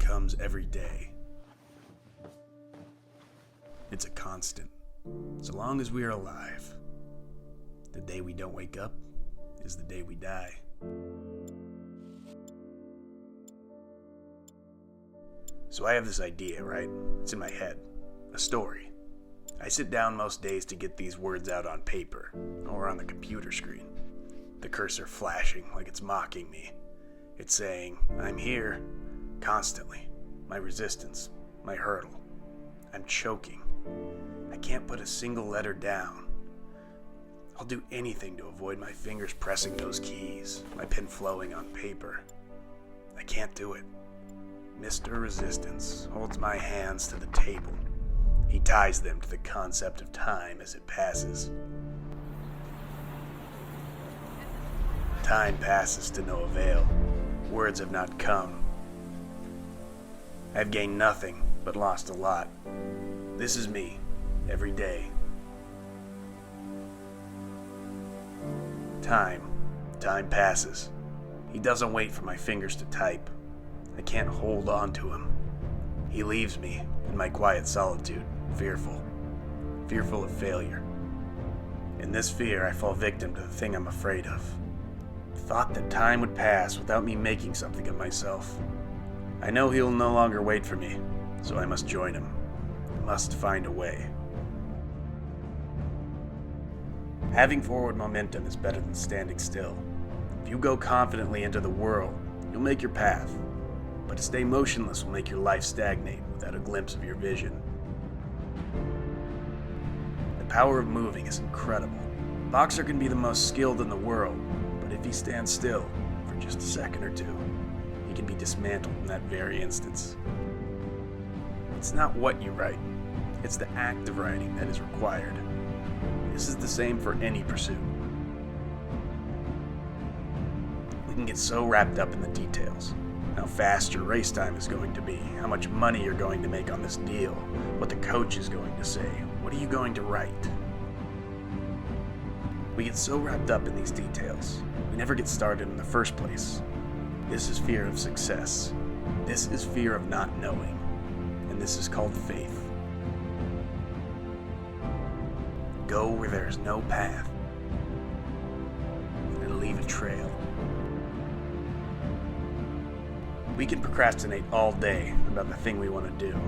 comes every day. It's a constant, so long as we are alive. The day we don't wake up is the day we die. So I have this idea, right? It's in my head. A story. I sit down most days to get these words out on paper or on the computer screen. The cursor flashing like it's mocking me. It's saying, I'm here, constantly. My resistance, my hurdle. I'm choking. I can't put a single letter down. I'll do anything to avoid my fingers pressing those keys, my pen flowing on paper. I can't do it. Mr. Resistance holds my hands to the table. He ties them to the concept of time as it passes. Time passes to no avail. Words have not come. I've gained nothing, but lost a lot. This is me, every day. Time passes. He doesn't wait for my fingers to type. I can't hold on to him. He leaves me in my quiet solitude, fearful of failure. In this fear, I fall victim to the thing I'm afraid of. The thought that time would pass without me making something of myself. I know he'll no longer wait for me, so I must join him. I must find a way. Having forward momentum is better than standing still. If you go confidently into the world, you'll make your path. But to stay motionless will make your life stagnate without a glimpse of your vision. The power of moving is incredible. A boxer can be the most skilled in the world, but if he stands still for just a second or two, he can be dismantled in that very instance. It's not what you write, it's the act of writing that is required. This is the same for any pursuit. We can get so wrapped up in the details. How fast your race time is going to be, how much money you're going to make on this deal, what the coach is going to say, what are you going to write? We get so wrapped up in these details, we never get started in the first place. This is fear of success. This is fear of not knowing. And this is called faith. Go where there is no path, and leave a trail. We can procrastinate all day about the thing we want to do,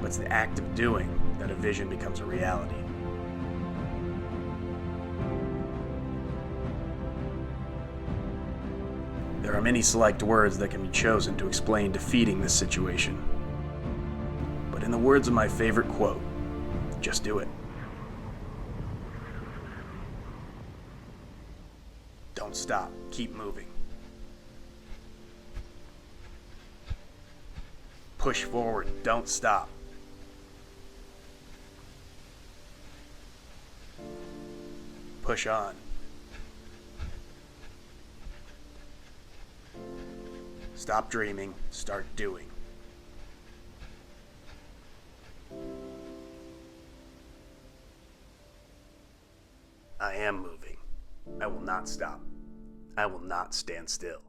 but it's the act of doing that a vision becomes a reality. There are many select words that can be chosen to explain defeating this situation. But in the words of my favorite quote, just do it. Don't stop, keep moving. Push forward, don't stop. Push on. Stop dreaming, start doing. I am moving. I will not stop. I will not stand still.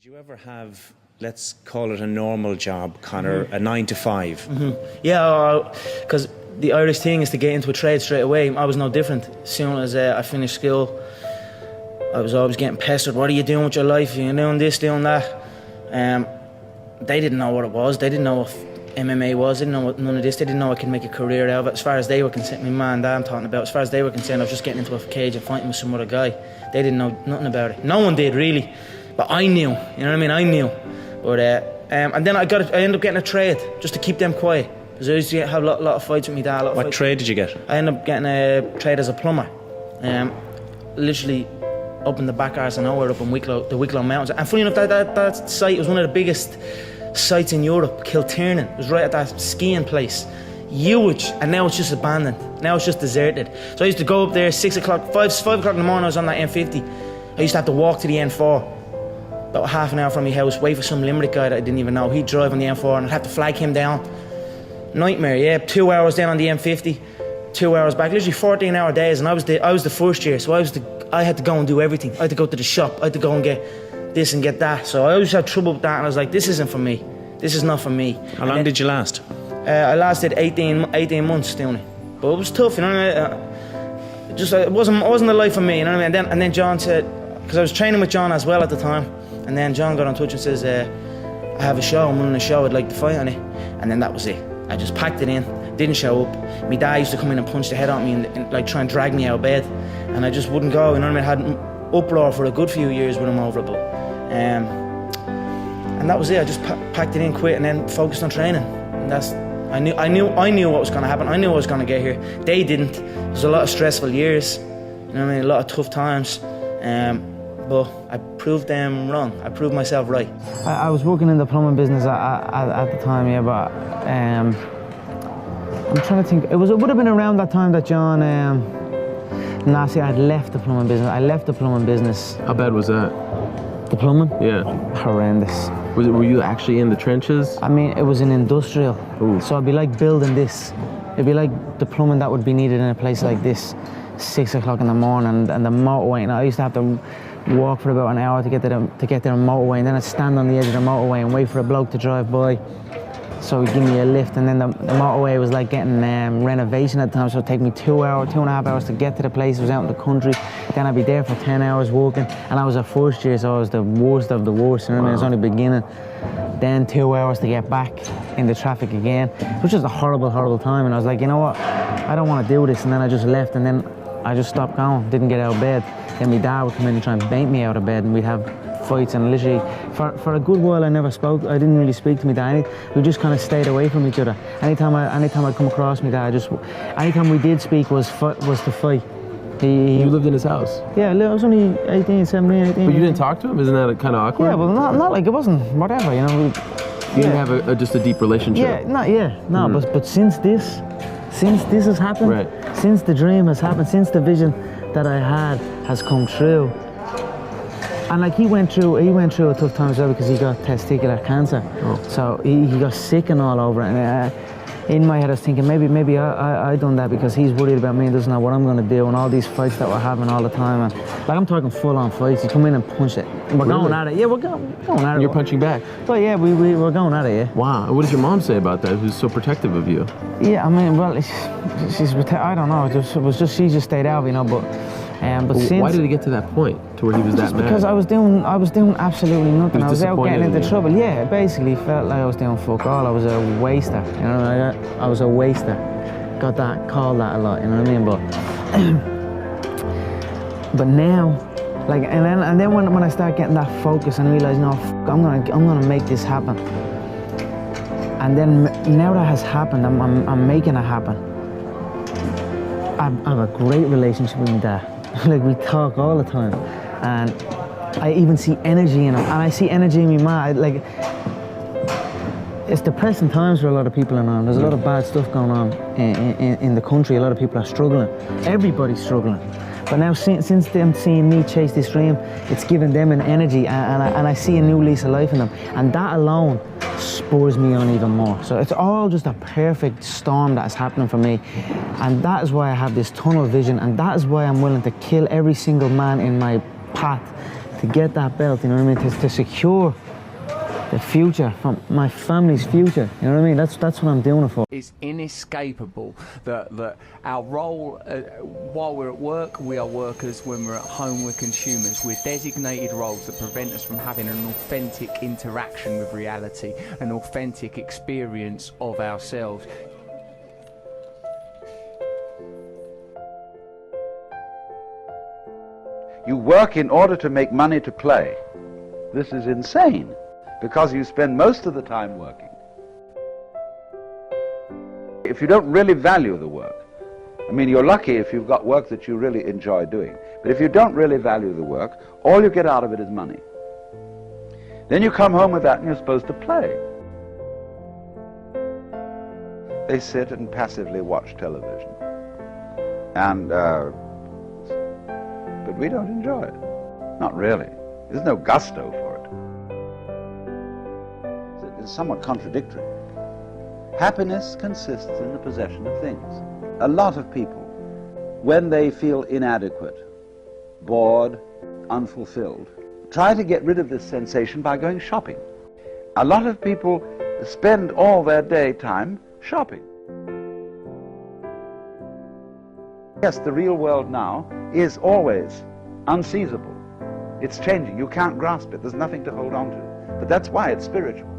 Did you ever have, let's call it a normal job, Conor, a 9 to 5? Yeah, because the Irish thing is to get into a trade straight away. I was no different. As soon as I finished school, I was always getting pestered. What are you doing with your life? You're doing this, doing that. They didn't know what it was. They didn't know what MMA was. They didn't know what none of this. They didn't know I could make a career out of it. As far as they were concerned, my man and dad I'm talking about, as far as they were concerned, I was just getting into a cage and fighting with some other guy. They didn't know nothing about it. No one did, really. But I knew, you know what I mean? I knew. But and then I ended up getting a trade just to keep them quiet. Because I used to have a lot of fights with my dad. What trade did you get? I ended up getting a trade as a plumber. Literally up in the back arse of nowhere, up in the Wicklow Mountains. And funny enough, that site was one of the biggest sites in Europe. Kiltiernan. It was right at that skiing place. Huge. And now it's just abandoned. Now it's just deserted. So I used to go up there 6 o'clock, 5 o'clock in the morning. I was on that M50. I used to have to walk to the N4, about half an hour from my house, wait for some Limerick guy that I didn't even know. He'd drive on the M4 and I'd have to flag him down. Nightmare, yeah. 2 hours down on the M50, 2 hours back. Literally 14-hour days, and I was the first year, so I had to go and do everything. I had to go to the shop. I had to go and get this and get that. So I always had trouble with that, and I was like, this isn't for me. this is not for me. How long did you last? I lasted 18 months doing it, but it was tough, you know what I mean? It wasn't the life for me, you know what I mean? And then John said, because I was training with John as well at the time, and then John got in touch and says, I have a show, I'm running a show, I'd like to fight on it. And then that was it. I just packed it in, didn't show up. My dad used to come in and punch the head on me and like try and drag me out of bed, and I just wouldn't go, you know what I mean? I had an uproar for a good few years with him over it, but and that was it. I just packed it in, quit, and then focused on training. And I knew what was going to happen. I knew I was going to get here. They didn't. It was a lot of stressful years, you know what I mean? A lot of tough times. But I proved them wrong. I proved myself right. I was working in the plumbing business at the time, yeah, but I'm trying to think. It would have been around that time that John, see, I'd left the plumbing business. I left the plumbing business. How bad was that? The plumbing? Yeah. Horrendous. Were you actually in the trenches? I mean, it was an industrial. Ooh. So it'd be like building this. It'd be like the plumbing that would be needed in a place like this, 6 o'clock in the morning, and the motorway. And I used to have to walk for about an hour to get to the motorway, and then I'd stand on the edge of the motorway and wait for a bloke to drive by. So he'd give me a lift, and then the motorway was like getting renovation at the time, so it'd take me 2.5 hours to get to the place. It was out in the country. Then I'd be there for 10 hours walking, and I was a first year, so I was the worst of the worst, you know what I mean? It was only beginning. Then 2 hours to get back in the traffic again. It was just a horrible, horrible time, and I was like, you know what? I don't want to do this, and then I just left, and then I just stopped going, didn't get out of bed. Then my dad would come in and try and bait me out of bed, and we'd have fights, and literally for a good while I never spoke. I didn't really speak to my dad. We just kind of stayed away from each other. Anytime I'd come across my dad, anytime we did speak was to fight. You lived in his house? Yeah, I was only 18, 17, 18. But you didn't talk to him? Isn't that kind of awkward? Yeah, well, not like it wasn't whatever, you know. You didn't have just a deep relationship? But since this has happened, right. Since the dream has happened, since the vision that I had has come true, and like he went through a tough time as well because he got testicular cancer. Oh. So he got sick and all over it. And in my head I was thinking maybe I done that because he's worried about me and doesn't know what I'm going to do, and all these fights that we're having all the time, and like I'm talking full on fights. You come in and punch it. We're going at it. Yeah, we're going at it. You're punching back? Well, yeah, we're going at it, yeah. Wow. And what does your mom say about that, who's so protective of you? Yeah, I mean, well, I don't know. She just stayed out, you know, but since, why did it get to that point, to where he was that mad? Because I was doing absolutely nothing. I was out getting into you. trouble. Yeah, it basically felt like I was doing fuck all. I was a waster, you know. I was a waster. Got called that a lot, you know what I mean? But now, like, and then when I start getting that focus and realize, no, I'm gonna make this happen. And then now that has happened, I'm making it happen. I have a great relationship with my dad. Like, we talk all the time, and I even see energy in him, and I see energy in me, man. Like, it's depressing times for a lot of people in Ireland. There's a lot of bad stuff going on in the country. A lot of people are struggling. Everybody's struggling. But now, since them seeing me chase this dream, it's giving them an energy, and I see a new lease of life in them, and that alone spurs me on even more. So it's all just a perfect storm that's happening for me, and that is why I have this tunnel vision, and that is why I'm willing to kill every single man in my path to get that belt, you know what I mean, to secure the future, from my family's future, you know what I mean? That's what I'm doing it for. It's inescapable that our role, while we're at work, we are workers. When we're at home, we're consumers. We're designated roles that prevent us from having an authentic interaction with reality, an authentic experience of ourselves. You work in order to make money to play. This is insane, because you spend most of the time working. If you don't really value the work, I mean, you're lucky if you've got work that you really enjoy doing, but if you don't really value the work, all you get out of it is money. Then you come home with that and you're supposed to play. They sit and passively watch television, and but we don't enjoy it. Not really. There's no gusto for it. It's somewhat contradictory. Happiness consists in the possession of things. A lot of people, when they feel inadequate, bored, unfulfilled, try to get rid of this sensation by going shopping. A lot of people spend all their daytime shopping. Yes, the real world now is always unseizable. It's changing. You can't grasp it. There's nothing to hold on to. But that's why it's spiritual.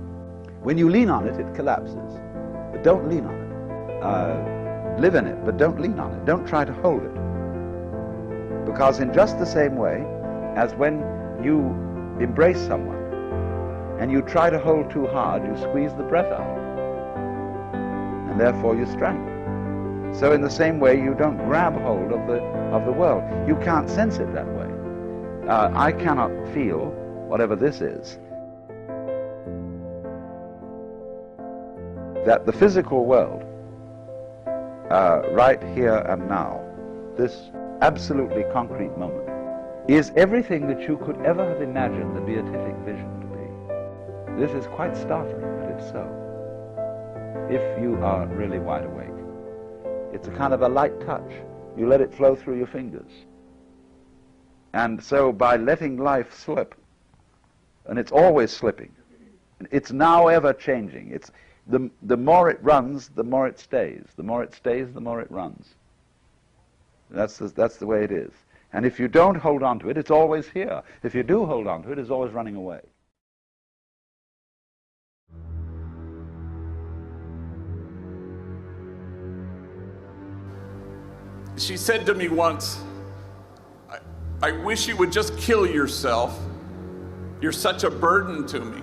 When you lean on it, it collapses. But don't lean on it. Live in it, but don't lean on it. Don't try to hold it. Because in just the same way as when you embrace someone and you try to hold too hard, you squeeze the breath out. And therefore you strangle. So in the same way, you don't grab hold of the world. You can't sense it that way. I cannot feel whatever this is. That the physical world, right here and now, this absolutely concrete moment, is everything that you could ever have imagined the beatific vision to be. This is quite startling, but it's so. If you are really wide awake. It's a kind of a light touch. You let it flow through your fingers. And so by letting life slip, and it's always slipping, it's now ever changing. It's the more it runs, the more it stays. The more it stays, the more it runs. That's the way it is. And if you don't hold on to it, it's always here. If you do hold on to it, it's always running away. She said to me once, I wish you would just kill yourself. You're such a burden to me.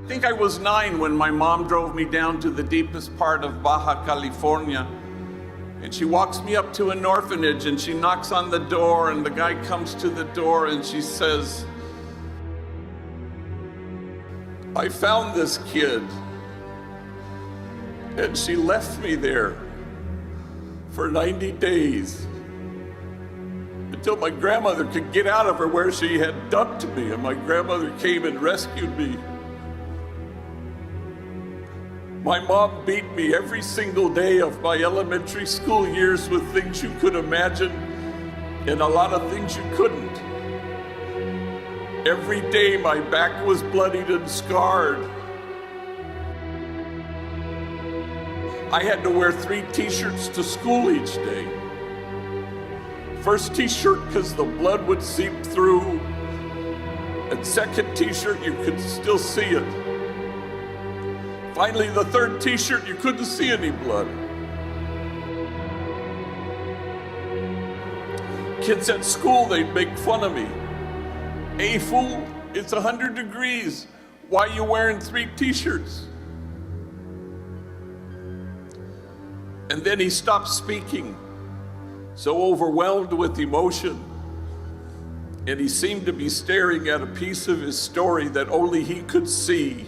I think I was 9 when my mom drove me down to the deepest part of Baja California. And she walks me up to an orphanage and she knocks on the door and the guy comes to the door and she says, I found this kid. And she left me there for 90 days until my grandmother could get out of her where she had dumped me, and my grandmother came and rescued me. My mom beat me every single day of my elementary school years with things you could imagine and a lot of things you couldn't. Every day my back was bloodied and scarred. I had to wear 3 t-shirts to school each day. First t-shirt because the blood would seep through, and second t-shirt you could still see it. Finally, the third t-shirt you couldn't see any blood. Kids at school, they'd make fun of me. Hey fool, it's 100 degrees. Why are you wearing 3 t-shirts? And then he stopped speaking, so overwhelmed with emotion. And he seemed to be staring at a piece of his story that only he could see.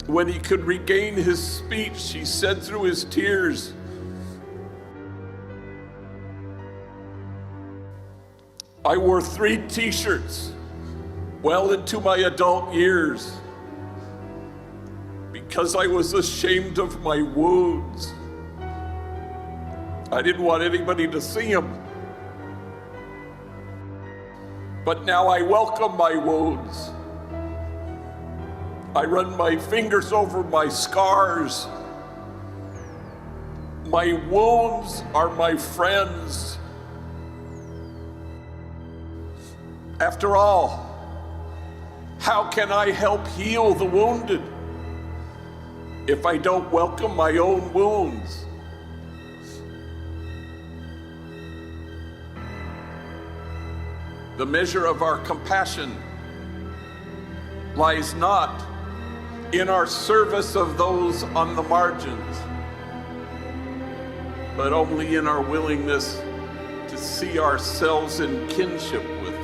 When he could regain his speech, he said through his tears, I wore 3 t-shirts well into my adult years because I was ashamed of my wounds. I didn't want anybody to see them. But now I welcome my wounds. I run my fingers over my scars. My wounds are my friends. After all, how can I help heal the wounded if I don't welcome my own wounds? The measure of our compassion lies not in our service of those on the margins, but only in our willingness to see ourselves in kinship with them.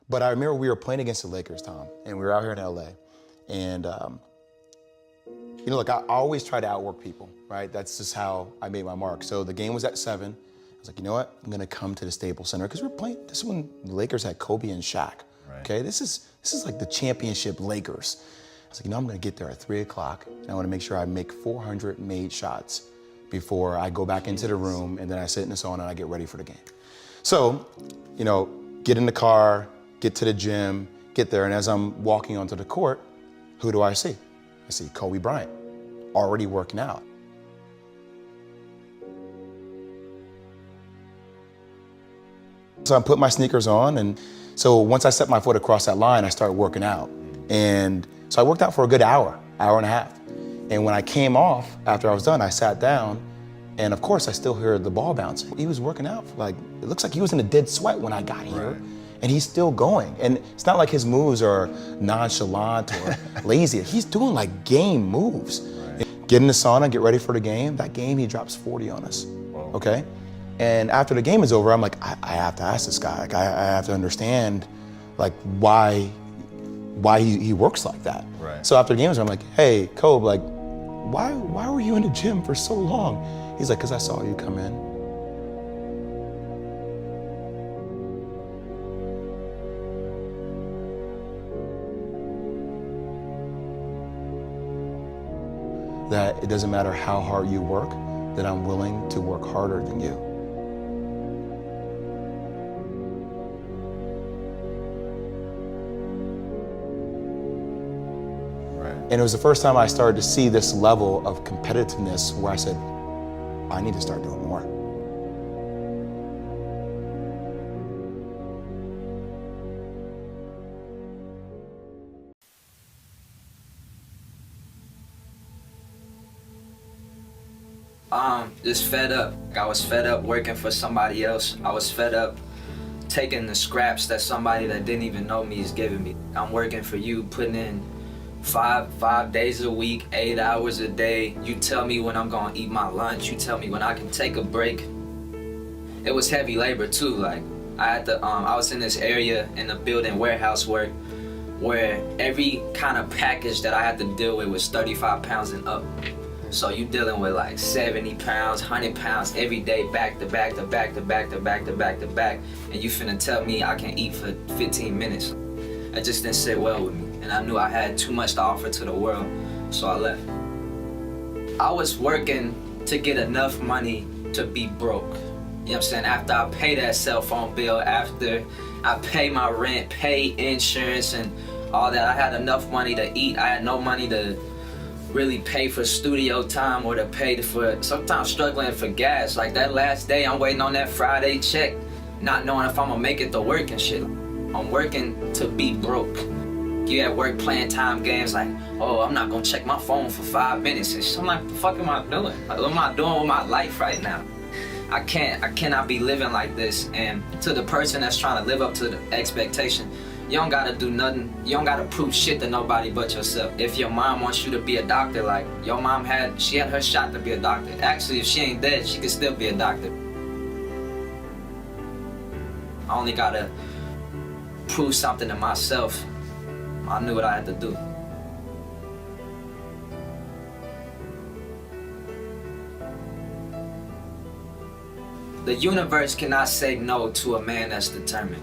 But I remember we were playing against the Lakers, Tom, and we were out here in LA. And, you know, look, I always try to outwork people, right? That's just how I made my mark. So the game was at 7. I was like, you know what? I'm gonna come to the Staples Center because we're playing. This is when the Lakers had Kobe and Shaq. Right. Okay, this is like the championship Lakers. I was like, I'm gonna get there at 3 o'clock, and I wanna make sure I make 400 made shots before I go back into the room, and then I sit in the sauna and I get ready for the game. So, get in the car, get to the gym, get there, and as I'm walking onto the court, who do I see? I see Kobe Bryant, already working out. So I put my sneakers on, and so once I set my foot across that line, I started working out. And so I worked out for a good hour and a half. And when I came off, after I was done, I sat down, and of course I still heard the ball bouncing. He was working out, it looks like he was in a dead sweat when I got here. Right. And he's still going. And it's not like his moves are nonchalant or lazy. He's doing like game moves. Right. Get in the sauna, get ready for the game. That game, he drops 40 on us, okay? And after the game is over, I'm like, I have to ask this guy. I have to understand, why he works like that. Right. So after the game is over, I'm like, hey, Kobe, why were you in the gym for so long? He's like, because I saw you come in. That it doesn't matter how hard you work, that I'm willing to work harder than you. And it was the first time I started to see this level of competitiveness where I said, I need to start doing more. Just fed up. I was fed up working for somebody else. I was fed up taking the scraps that somebody that didn't even know me is giving me. I'm working for you, putting in five days a week, 8 hours a day. You tell me when I'm gonna eat my lunch. You tell me when I can take a break. It was heavy labor too. I had to. I was in this area in the building warehouse work, where every kind of package that I had to deal with was 35 pounds and up. So you dealing with 70 pounds, 100 pounds every day, back to back to back to back to back to back to back, and you finna tell me I can eat for 15 minutes. It just didn't sit well with me, and I knew I had too much to offer to the world, so I left. I was working to get enough money to be broke. You know what I'm saying? After I pay that cell phone bill, after I pay my rent, pay insurance and all that, I had enough money to eat. I had no money to really pay for studio time or to pay for, sometimes struggling for gas. That last day, I'm waiting on that Friday check, not knowing if I'm gonna make it to work and shit. I'm working to be broke. You at work playing time games oh, I'm not gonna check my phone for 5 minutes. And I'm like, what the fuck am I doing? What am I doing with my life right now? I cannot be living like this. And to the person that's trying to live up to the expectation, you don't gotta do nothing. You don't gotta prove shit to nobody but yourself. If your mom wants you to be a doctor, your mom she had her shot to be a doctor. Actually, if she ain't dead, she could still be a doctor. I only gotta prove something to myself. I knew what I had to do. The universe cannot say no to a man that's determined.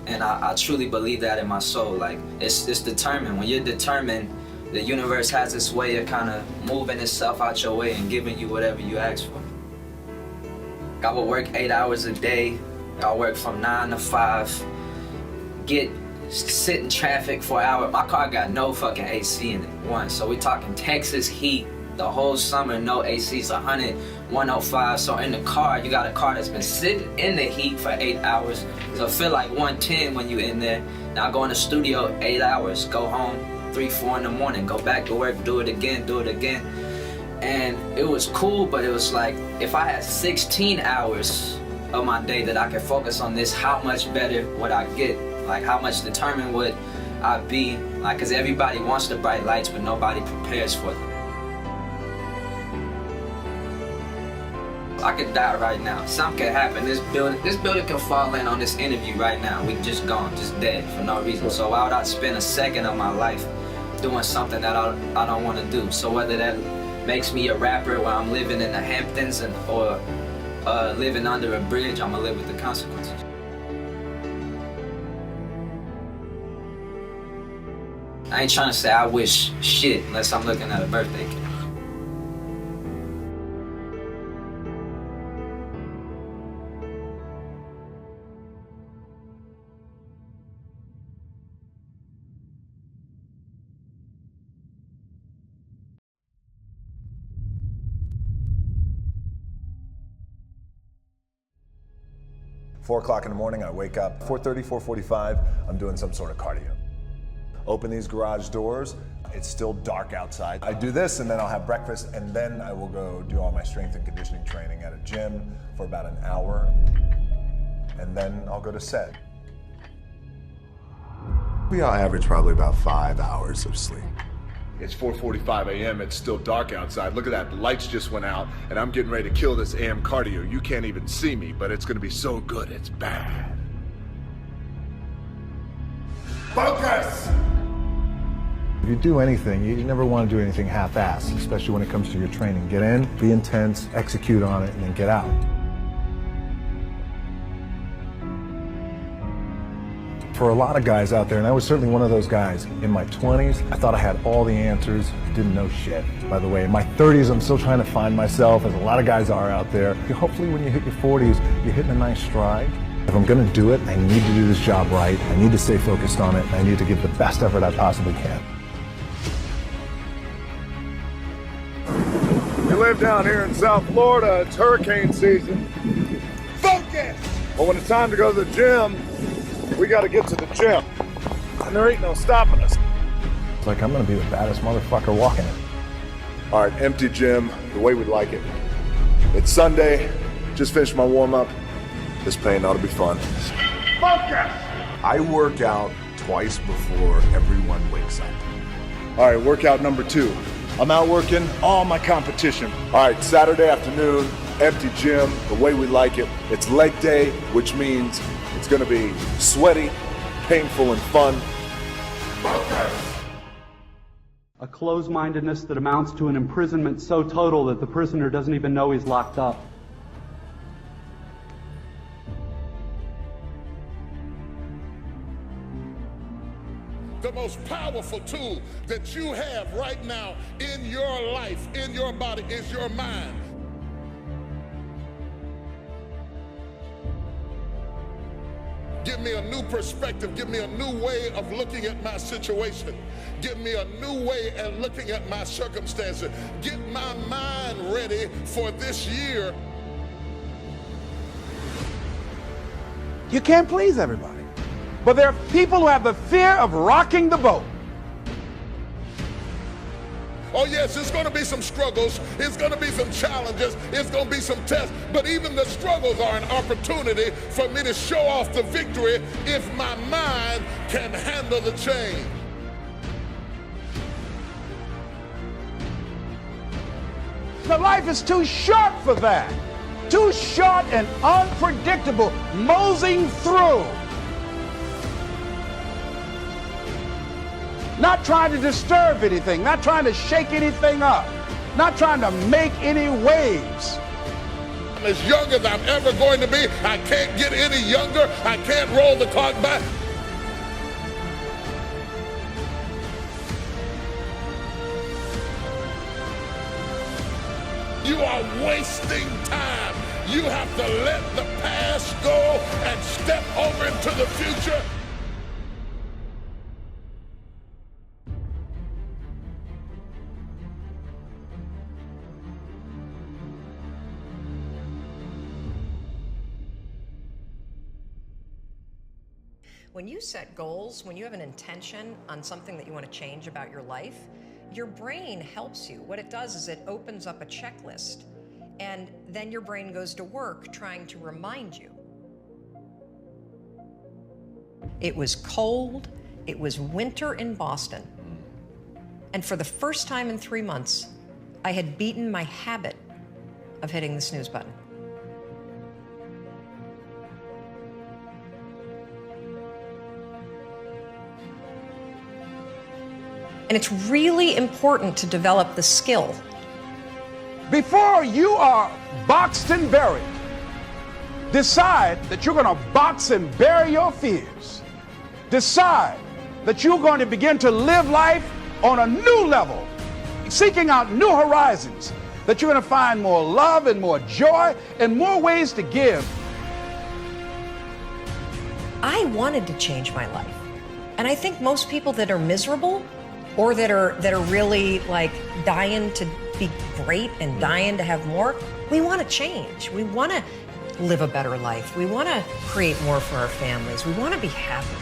And I truly believe that in my soul. It's determined. When you're determined, the universe has its way of kind of moving itself out your way and giving you whatever you ask for. I would work 8 hours a day. I would work from 9 to 5. Sit in traffic for an hour. My car got no fucking AC in it once. So we talking Texas heat, the whole summer, no AC's 100, 105. So in the car, you got a car that's been sitting in the heat for 8 hours. So feel like 110 when you in there. Now go in the studio 8 hours, go home 3, 4 in the morning, go back to work, do it again. And it was cool, but it was if I had 16 hours of my day that I could focus on this, how much better would I get? How much determined would I be? Cause everybody wants the bright lights, but nobody prepares for them. I could die right now. Something could happen. This building can fall in on this interview right now. We just gone, just dead for no reason. So why would I spend a second of my life doing something that I don't want to do? So whether that makes me a rapper where I'm living in the Hamptons or living under a bridge, I'm gonna live with the consequences. I ain't trying to say I wish shit unless I'm looking at a birthday cake. Four o'clock in the morning, I wake up. 4:30, 4:45, I'm doing some sort of cardio. Open these garage doors. It's still dark outside. I do this and then I'll have breakfast and then I will go do all my strength and conditioning training at a gym for about an hour. And then I'll go to set. We all average probably about 5 hours of sleep. It's 4:45 a.m. It's still dark outside. Look at that, the lights just went out and I'm getting ready to kill this AM cardio. You can't even see me, but it's gonna be so good, it's bad. Focus! If you do anything, you never want to do anything half-assed, especially when it comes to your training. Get in, be intense, execute on it, and then get out. For a lot of guys out there, and I was certainly one of those guys, in my 20s, I thought I had all the answers, didn't know shit. By the way, in my 30s, I'm still trying to find myself, as a lot of guys are out there. Hopefully when you hit your 40s, you're hitting a nice stride. If I'm gonna do it, I need to do this job right, I need to stay focused on it, and I need to give the best effort I possibly can. You live down here in South Florida, it's hurricane season. Focus! But when it's time to go to the gym, we gotta get to the gym. And there ain't no stopping us. It's like I'm gonna be the baddest motherfucker walking it. All right, empty gym, the way we'd like it. It's Sunday, just finished my warm-up. This pain ought to be fun. Focus! I work out twice before everyone wakes up. All right, workout number 2. I'm out working all my competition. All right, Saturday afternoon, empty gym, the way we like it. It's leg day, which means it's gonna be sweaty, painful, and fun. A closed-mindedness that amounts to an imprisonment so total that the prisoner doesn't even know he's locked up. The most powerful tool that you have right now in your life, in your body, is your mind. Give me a new perspective. Give me a new way of looking at my situation. Give me a new way of looking at my circumstances. Get my mind ready for this year. You can't please everybody. But there are people who have the fear of rocking the boat. Oh yes, it's going to be some struggles, it's going to be some challenges, it's going to be some tests, but even the struggles are an opportunity for me to show off the victory if my mind can handle the change. But life is too short for that. Too short and unpredictable, moseying through. Not trying to disturb anything, not trying to shake anything up, not trying to make any waves. I'm as young as I'm ever going to be. I can't get any younger. I can't roll the clock back. You are wasting time. You have to let the past go and step over into the future. When you set goals, when you have an intention on something that you want to change about your life, your brain helps you. What it does is it opens up a checklist, and then your brain goes to work trying to remind you. It was cold, it was winter in Boston, and for the first time in 3 months, I had beaten my habit of hitting the snooze button. And it's really important to develop the skill. Before you are boxed and buried, decide that you're going to box and bury your fears. Decide that you're going to begin to live life on a new level, seeking out new horizons, that you're going to find more love and more joy and more ways to give. I wanted to change my life. And I think most people that are miserable or that are really like dying to be great and dying to have more, we want to change. We want to live a better life. We want to create more for our families. We want to be happier.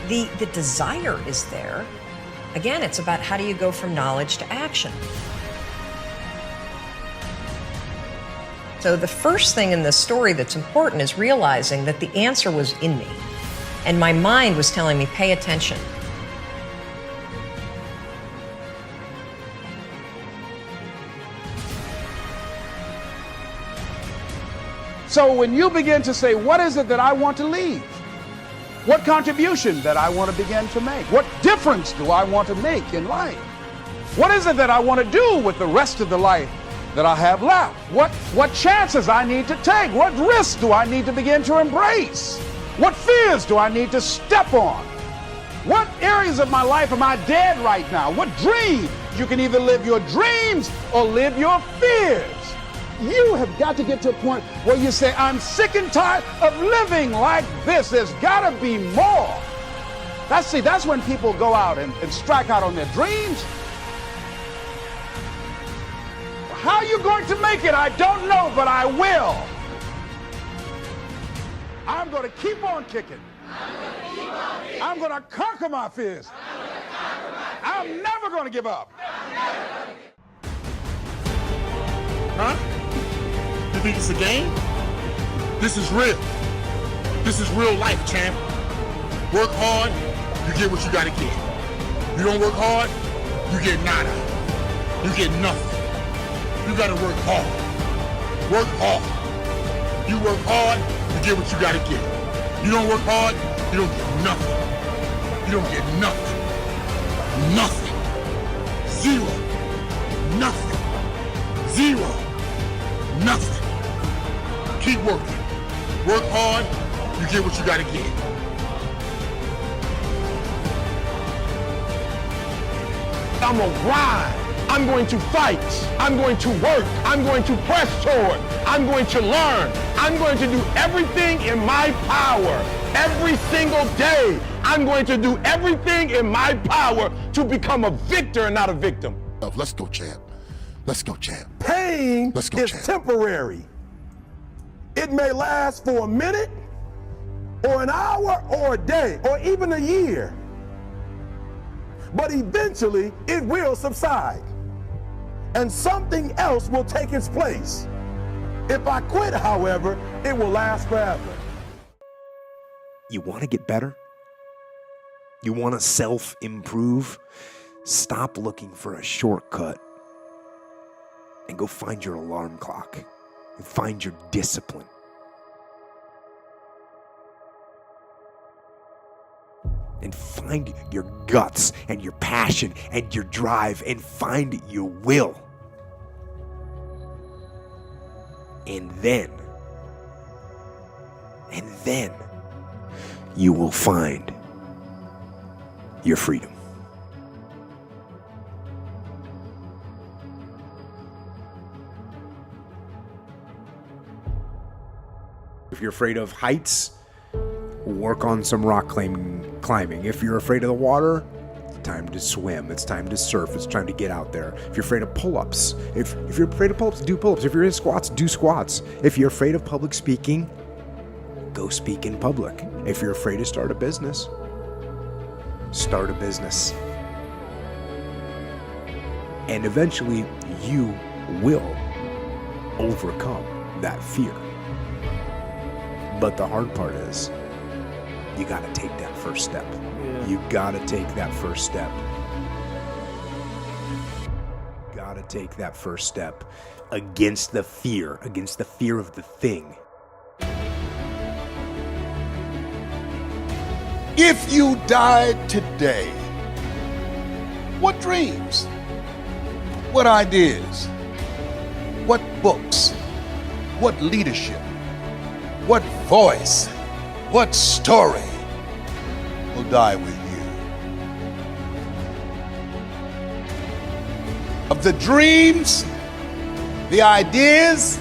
The desire is there. Again, it's about how do you go from knowledge to action. So the first thing in this story that's important is realizing that the answer was in me. And my mind was telling me, pay attention. So when you begin to say, what is it that I want to leave? What contribution that I want to begin to make? What difference do I want to make in life? What is it that I want to do with the rest of the life that I have left? What chances I need to take? What risks do I need to begin to embrace? What fears do I need to step on? What areas of my life am I dead right now? What dreams? You can either live your dreams or live your fears. You have got to get to a point where you say, I'm sick and tired of living like this. There's got to be more. That's when people go out and strike out on their dreams. How are you going to make it? I don't know, but I will. I'm going to keep on kicking. I'm going to conquer my fears. I'm never going to give up. Huh? You think it's a game? This is real. This is real life, champ. Work hard, you get what you gotta get. You don't work hard, you get nada. You get nothing. You gotta work hard. Work hard. You work hard, you get what you gotta get. You don't work hard, you don't get nothing. You don't get nothing. Nothing. Zero. Nothing. Zero. Nothing. Keep working. Work hard, you get what you gotta get. I'm gonna grind. I'm going to fight. I'm going to work. I'm going to press toward. I'm going to learn. I'm going to do everything in my power. Every single day, I'm going to do everything in my power to become a victor and not a victim. Let's go, champ. Let's go, champ. Pain Let's go, is champ. temporary. It may last for a minute, or an hour, or a day, or even a year. But eventually, it will subside. And something else will take its place. If I quit, however, it will last forever. You want to get better? You want to self-improve? Stop looking for a shortcut and go find your alarm clock and find your discipline. And find your guts and your passion and your drive and find your will. And then you will find your freedom. If you're afraid of heights, work on some rock climbing. If you're afraid of the water, it's time to swim. It's time to surf. It's time to get out there. If you're afraid of pull-ups, if you're afraid of pull-ups, do pull-ups. If you're in squats, do squats. If you're afraid of public speaking, go speak in public. If you're afraid to start a business, start a business. And eventually, you will overcome that fear. But the hard part is, you gotta take that first step. You gotta take that first step. Gotta take that first step against the fear of the thing. If you died today, what dreams? What ideas? What books? What leadership? What voice? What story will die with you? of the dreams, the ideas,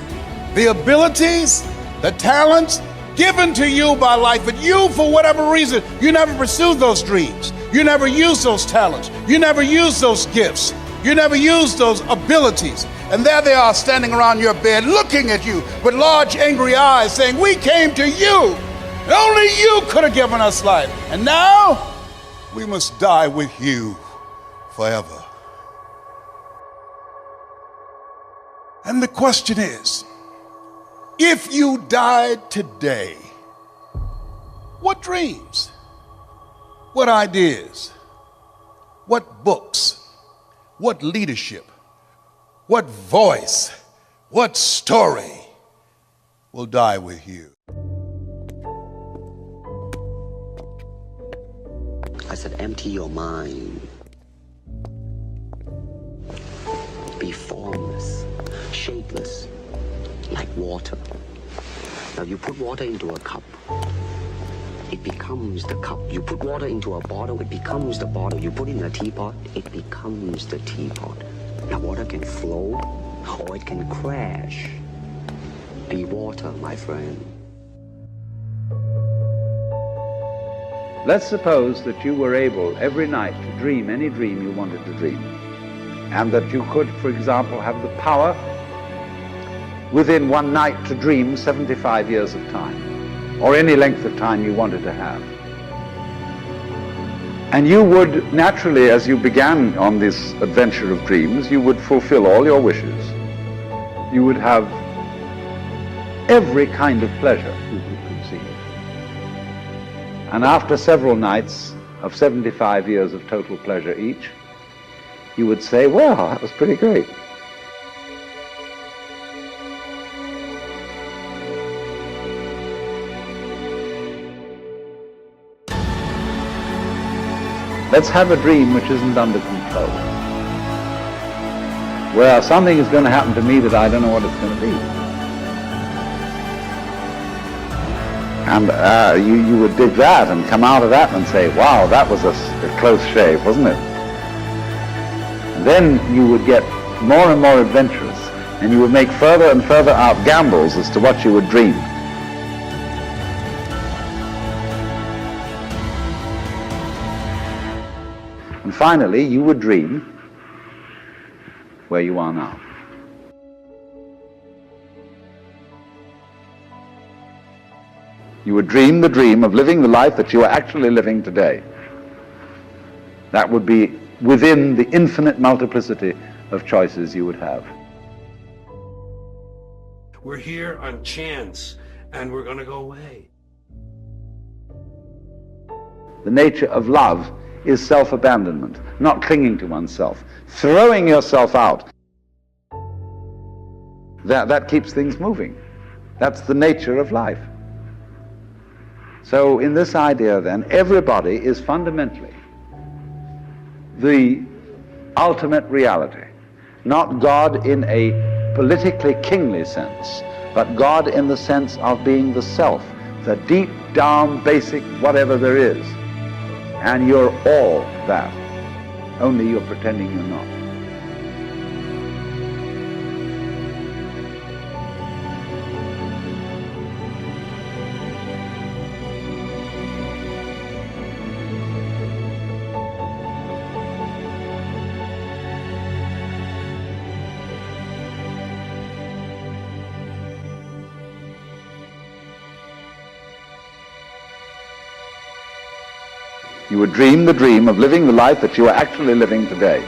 the abilities, the talents given to you by life, but you, for whatever reason, you never pursued those dreams. You never used those talents. You never used those gifts. You never used those abilities. And there they are standing around your bed looking at you with large angry eyes saying, we came to you. And only you could have given us life. And now we must die with you forever. And the question is, if you died today, what dreams, what ideas, what books, what leadership, what voice, what story will die with you? I said, empty your mind. Be formless, shapeless, like water. Now you put water into a cup, it becomes the cup. You put water into a bottle, it becomes the bottle. You put it in a teapot, it becomes the teapot. Now water can flow or it can crash. Be water, my friend. Let's suppose that you were able every night to dream any dream you wanted to dream, and that you could, for example, have the power within one night to dream 75 years of time, or any length of time you wanted to have. And you would naturally, as you began on this adventure of dreams, you would fulfill all your wishes. You would have every kind of pleasure you could conceive. And after several nights of 75 years of total pleasure each, you would say, well, that was pretty great. Let's have a dream which isn't under control, where something is going to happen to me that I don't know what it's going to be. And you would dig that and come out of that and say, wow, that was a close shave, wasn't it? And then you would get more and more adventurous, and you would make further and further out gambles as to what you would dream. And finally, you would dream where you are now. You would dream the dream of living the life that you are actually living today. That would be within the infinite multiplicity of choices you would have. We're here on chance, and we're going to go away. The nature of love is self-abandonment, not clinging to oneself, throwing yourself out. That keeps things moving. That's the nature of life. So in this idea then, everybody is fundamentally the ultimate reality. Not God in a politically kingly sense, but God in the sense of being the self, the deep down basic whatever there is. And you're all that, only you're pretending you're not. You would dream the dream of living the life that you are actually living today.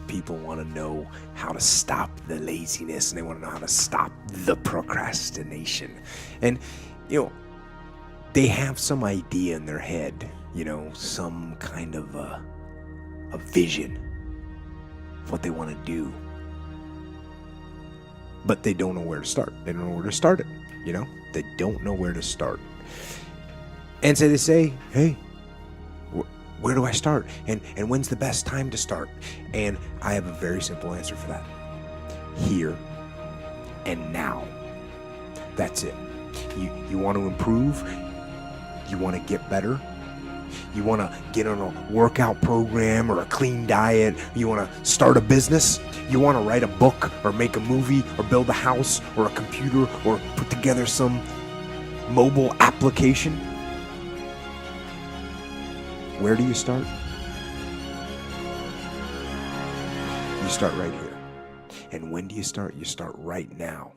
People want to know how to stop the laziness, and they want to know how to stop the procrastination. And, they have some idea in their head, some kind of a vision of what they want to do. But they don't know where to start. They don't know where to start it. They don't know where to start. And so they say, hey, where do I start? And when's the best time to start? And I have a very simple answer for that. Here and now. That's it. You want to improve? You want to get better? You want to get on a workout program or a clean diet? You want to start a business? You want to write a book or make a movie or build a house or a computer or put together some mobile application? Where do you start? You start right here. And when do you start? You start right now.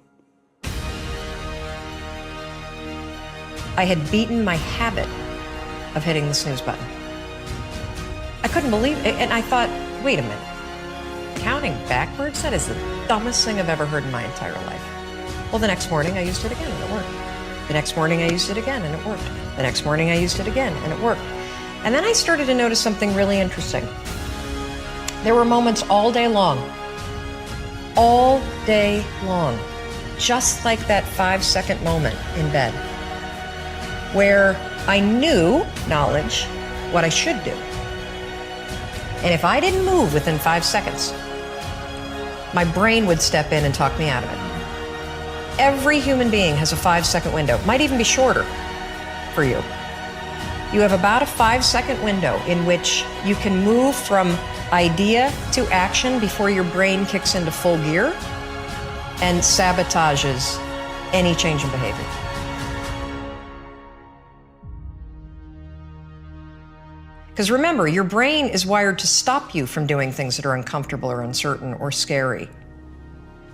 I had beaten my habit of hitting the snooze button. I couldn't believe it, and I thought, wait a minute. Counting backwards? That is the dumbest thing I've ever heard in my entire life. Well, the next morning I used it again and it worked. The next morning I used it again and it worked. The next morning I used it again and it worked. And then I started to notice something really interesting. There were moments all day long, just like that 5-second moment in bed, where I knew, knowledge, what I should do. And if I didn't move within 5 seconds, my brain would step in and talk me out of it. Every human being has a 5-second window, might even be shorter for you. You have about a 5-second window in which you can move from idea to action before your brain kicks into full gear and sabotages any change in behavior. Because remember, your brain is wired to stop you from doing things that are uncomfortable or uncertain or scary.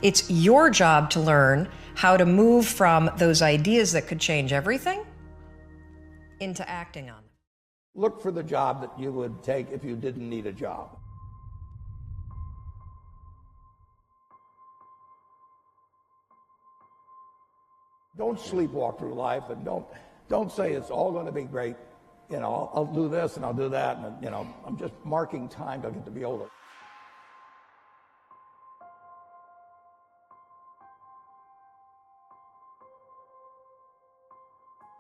It's your job to learn how to move from those ideas that could change everything into acting on them. Look for the job that you would take if you didn't need a job. Don't sleepwalk through life, and don't say it's all going to be great. You know, I'll do this and I'll do that, and you know, I'm just marking time till I get to be older.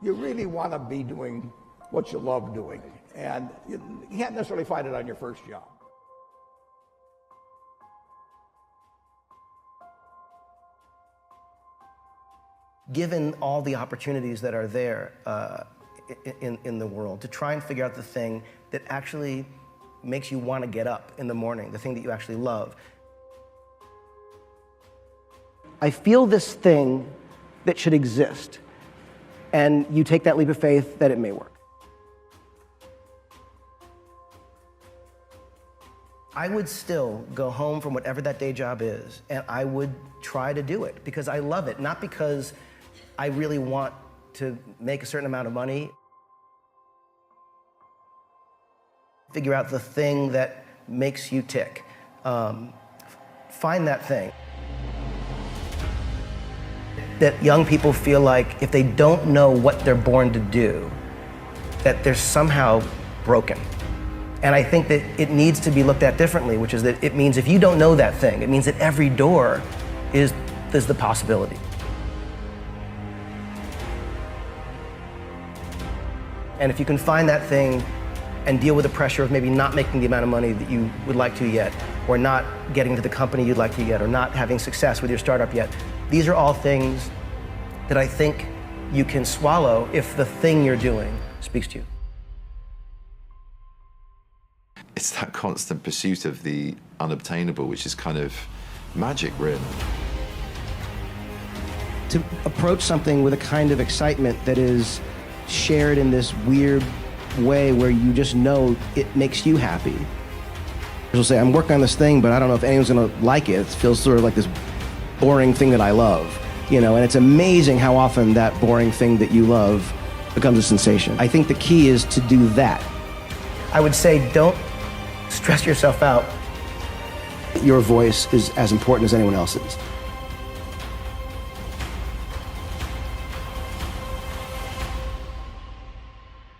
You really want to be doing what you love doing, and you can't necessarily find it on your first job. Given all the opportunities that are there in the world, to try and figure out the thing that actually makes you want to get up in the morning, the thing that you actually love. I feel this thing that should exist, and you take that leap of faith that it may work. I would still go home from whatever that day job is, and I would try to do it because I love it, not because I really want to make a certain amount of money. Figure out the thing that makes you tick. Find that thing. That young people feel like if they don't know what they're born to do, that they're somehow broken. And I think that it needs to be looked at differently, which is that it means if you don't know that thing, it means that every door is the possibility. And if you can find that thing and deal with the pressure of maybe not making the amount of money that you would like to yet, or not getting to the company you'd like to yet, or not having success with your startup yet, these are all things that I think you can swallow if the thing you're doing speaks to you. It's that constant pursuit of the unobtainable, which is kind of magic, really. To approach something with a kind of excitement that is shared in this weird way where you just know it makes you happy. You'll say, I'm working on this thing, but I don't know if anyone's gonna like it. It feels sort of like this boring thing that I love, you know, and it's amazing how often that boring thing that you love becomes a sensation. I think the key is to do that. I would say don't stress yourself out. Your voice is as important as anyone else's.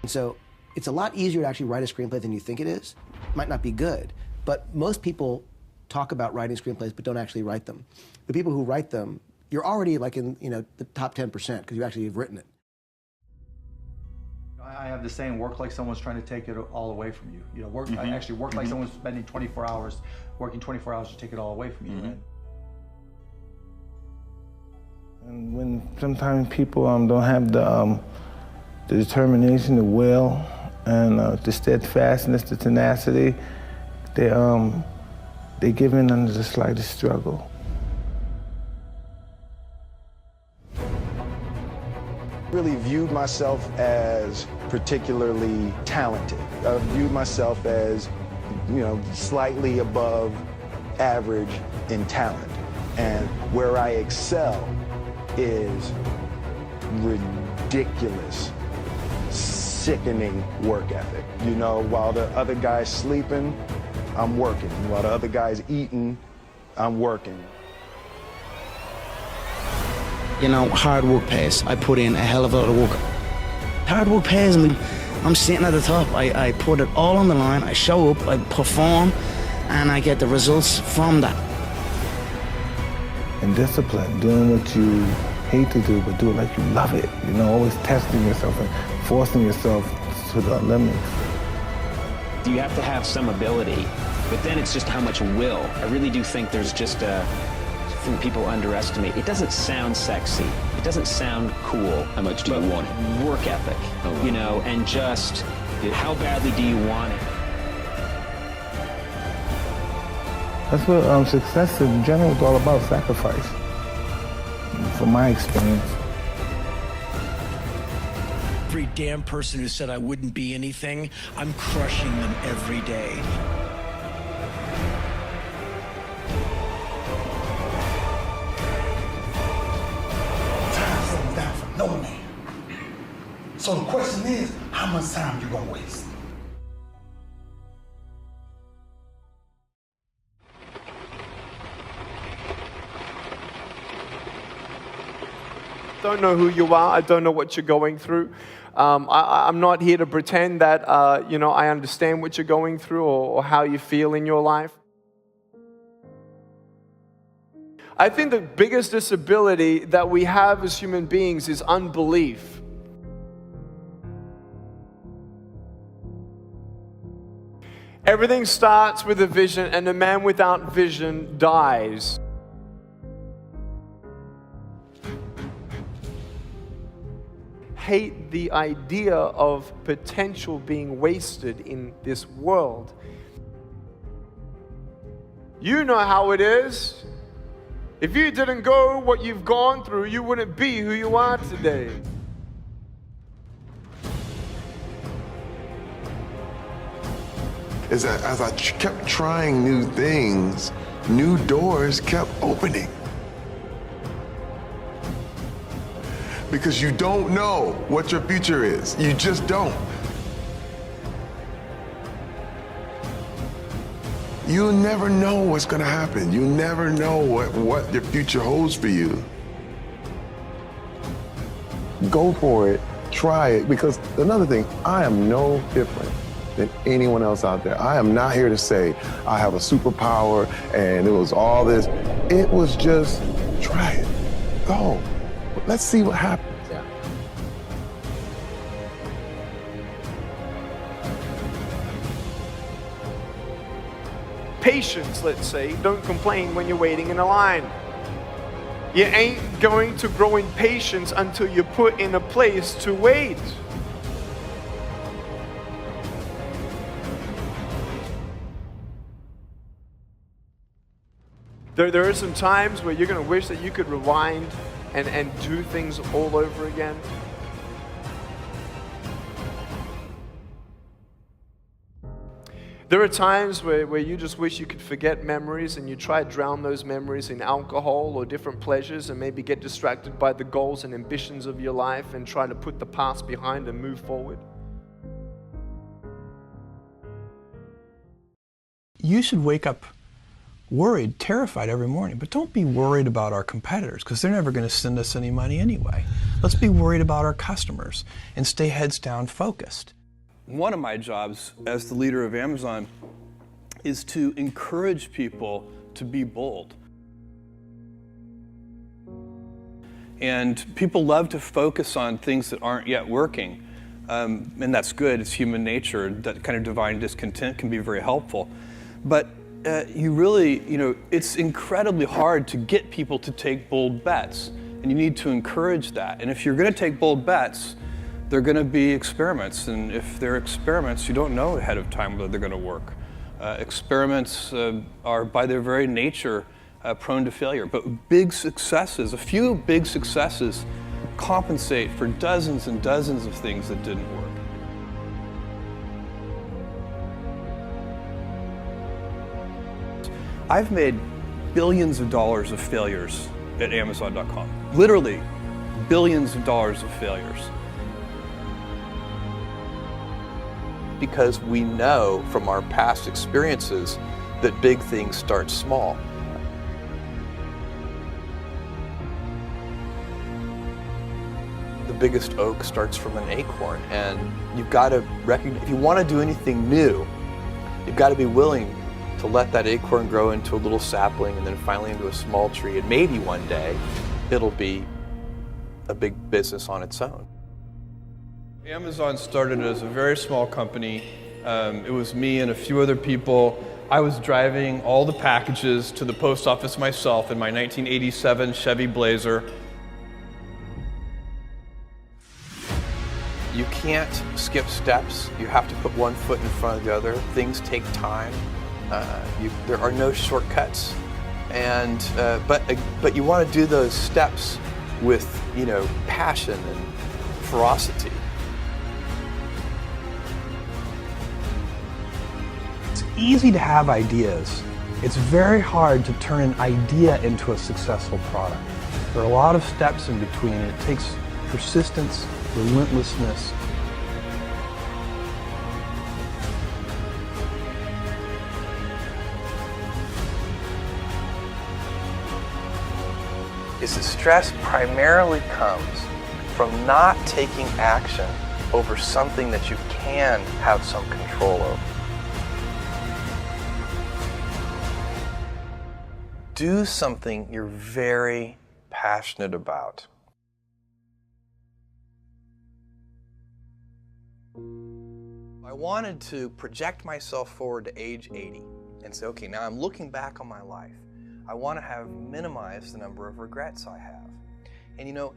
So it's a lot easier to actually write a screenplay than you think it is. It might not be good, but most people talk about writing screenplays but don't actually write them. The people who write them, you're already like in the top 10% because you actually have written it. I have the saying, work like someone's trying to take it all away from you. You know, I actually work like someone's spending 24 hours, working 24 hours to take it all away from you. Right? And when sometimes people don't have the determination, the will, and the steadfastness, the tenacity, they give in under the slightest struggle. Really viewed myself as particularly talented. I viewed myself as, slightly above average in talent. And where I excel is ridiculous, sickening work ethic. While the other guy's sleeping, I'm working. While the other guy's eating, I'm working. Hard work pays. I put in a hell of a lot of work. Hard work pays. I'm sitting at the top. I put it all on the line. I show up, I perform, and I get the results from that. And discipline, doing what you hate to do, but do it like you love it. Always testing yourself and forcing yourself to the limits. You have to have some ability, but then it's just how much will. I really do think there's just a thing people underestimate. It doesn't sound sexy. It doesn't sound cool. How much do you want it? Work ethic, and just how badly do you want it? That's what success in general is all about, sacrifice. From my experience. Every damn person who said I wouldn't be anything, I'm crushing them every day. Time settles down for no man. So the question is, how much time you gonna waste? Don't know who you are. I don't know what you're going through. I'm not here to pretend that, I understand what you're going through or how you feel in your life. I think the biggest disability that we have as human beings is unbelief. Everything starts with a vision, and a man without vision dies. Hate the idea of potential being wasted in this world. You know how it is. If you didn't go what you've gone through, you wouldn't be who you are today. Is that as I kept trying new things, new doors kept opening. Because you don't know what your future is. You just don't. You never know what's gonna happen. You never know what your future holds for you. Go for it, try it, because another thing, I am no different than anyone else out there. I am not here to say I have a superpower and it was all this. It was just, try it, go. Let's see what happens. Patience, let's say. Don't complain when you're waiting in a line. You ain't going to grow in patience until you're put in a place to wait. There are some times where you're going to wish that you could rewind and do things all over again. There are times where you just wish you could forget memories, and you try to drown those memories in alcohol or different pleasures, and maybe get distracted by the goals and ambitions of your life and try to put the past behind and move forward. You should wake up worried, terrified every morning, but don't be worried about our competitors, because they're never going to send us any money anyway. Let's be worried about our customers and stay heads down focused. One of my jobs as the leader of Amazon is to encourage people to be bold. And people love to focus on things that aren't yet working. And that's good, it's human nature. That kind of divine discontent can be very helpful. But you really, it's incredibly hard to get people to take bold bets. And you need to encourage that. And if you're going to take bold bets, They're going to be experiments, and if they're experiments, you don't know ahead of time whether they're going to work. Experiments are, by their very nature, prone to failure. But big successes, a few big successes, compensate for dozens and dozens of things that didn't work. I've made billions of dollars of failures at Amazon.com. Literally, billions of dollars of failures. Because we know from our past experiences that big things start small. The biggest oak starts from an acorn, and you've got to recognize, if you want to do anything new, you've got to be willing to let that acorn grow into a little sapling and then finally into a small tree, and maybe one day it'll be a big business on its own. Amazon started as a very small company. It was me and a few other people. I was driving all the packages to the post office myself in my 1987 Chevy Blazer. You can't skip steps. You have to put one foot in front of the other. Things take time. There are no shortcuts, and but you want to do those steps with, you know, passion and ferocity. It's easy to have ideas. It's very hard to turn an idea into a successful product. There are a lot of steps in between, and it takes persistence, relentlessness. Is that stress primarily comes from not taking action over something that you can have some control over. Do something you're very passionate about. I wanted to project myself forward to age 80 and say, okay, now I'm looking back on my life. I want to have minimized the number of regrets I have. And you know,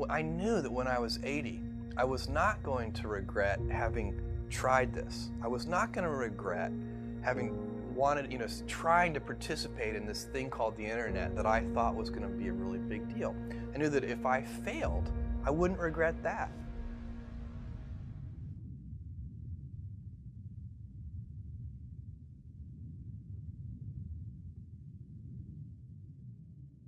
I knew that when I was 80, I was not going to regret having tried this. I was not going to regret having wanted, trying to participate in this thing called the internet that I thought was going to be a really big deal. I knew that if I failed, I wouldn't regret that.